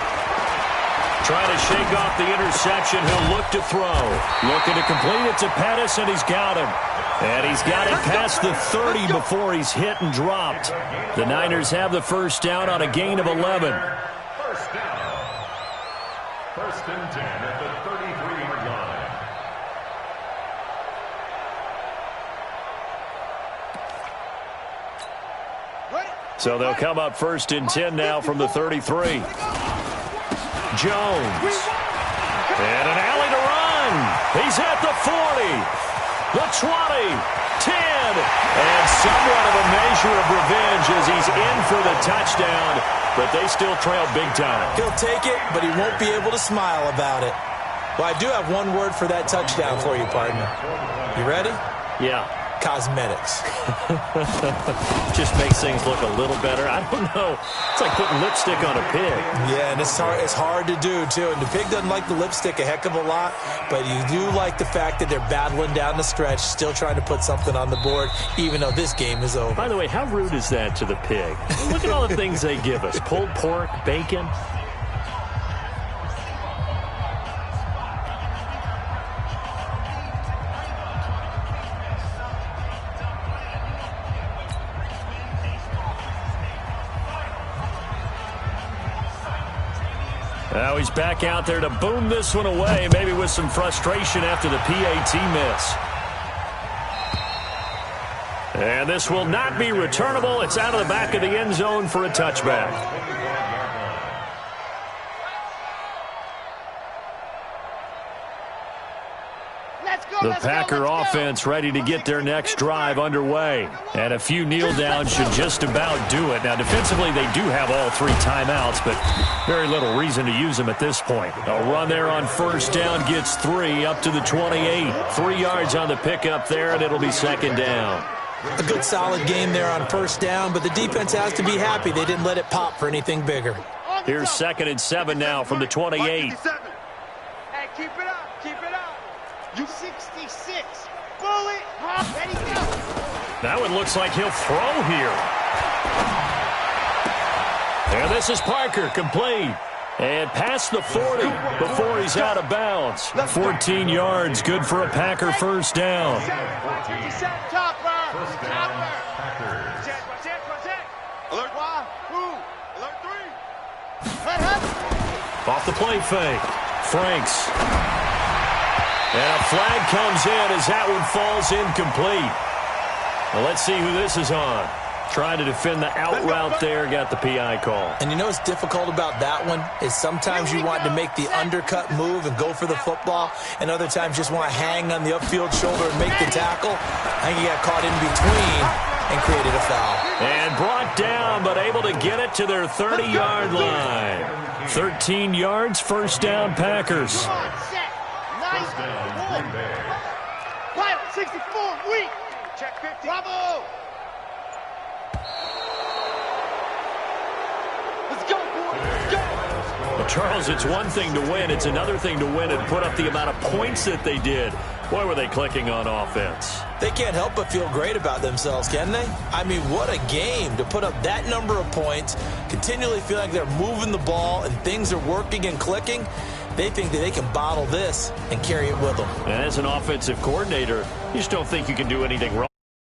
Trying to shake off the interception. He'll look to throw. Looking to complete it to Pettis, and he's got him. And he's got it past the 30 before he's hit and dropped. The Niners have the first down on a gain of 11. First down. First and 10 at the 33-yard line. So they'll come up first and 10 now from the 33. Jones. And an alley to run. He's at the 40. The 20. 10. And somewhat of a measure of revenge as he's in for the touchdown. But they still trail big time. He'll take it, but he won't be able to smile about it. Well, I do have one word for that touchdown for you, partner. You ready? Yeah. Cosmetics. Just makes things look a little better. I don't know. It's like putting lipstick on a pig. Yeah, and it's hard to do, too. And the pig doesn't like the lipstick a heck of a lot, but you do like the fact that they're battling down the stretch, still trying to put something on the board, even though this game is over. By the way, how rude is that to the pig? Look at all the things they give us. Pulled pork, bacon. Now he's back out there to boom this one away, maybe with some frustration after the PAT miss. And this will not be returnable. It's out of the back of the end zone for a touchback. The Packer offense ready to get their next drive underway. And a few kneel downs should just about do it. Now, defensively, they do have all three timeouts, but very little reason to use them at this point. A run there on first down gets 3 up to the 28. 3 yards on the pickup there, and it'll be second down. A good solid game there on first down, but the defense has to be happy they didn't let it pop for anything bigger. Here's 2nd and 7 now from the 28. Hey, keep it up. Keep it up. You 66. Bullet. Ready, go. That one looks like he'll throw here. And this is Parker, complete. And past the 40 before he's out of bounds. 14 yards, good for a Packer first down. Topper. Packers. Alert 1, 2, alert 3. Off the play fake. Franks. And a flag comes in as that one falls incomplete. Well, let's see who this is on. Trying to defend the out route there, got the PI call. And you know what's difficult about that one is sometimes you want to make the undercut move and go for the football, and other times just want to hang on the upfield shoulder and make the tackle. I think he got caught in between and created a foul. And brought down, but able to get it to their 30-yard line. 13 yards, first down, Packers. Nice. Pilot 64, weak. Check 50. Bravo. Let's go, boys. Let's go. Well, Charles, it's one thing to win. It's another thing to win and put up the amount of points that they did. Boy, were they clicking on offense. They can't help but feel great about themselves, can they? I mean, what a game to put up that number of points, continually feel like they're moving the ball and things are working and clicking. They think that they can bottle this and carry it with them. And as an offensive coordinator, you just don't think you can do anything wrong.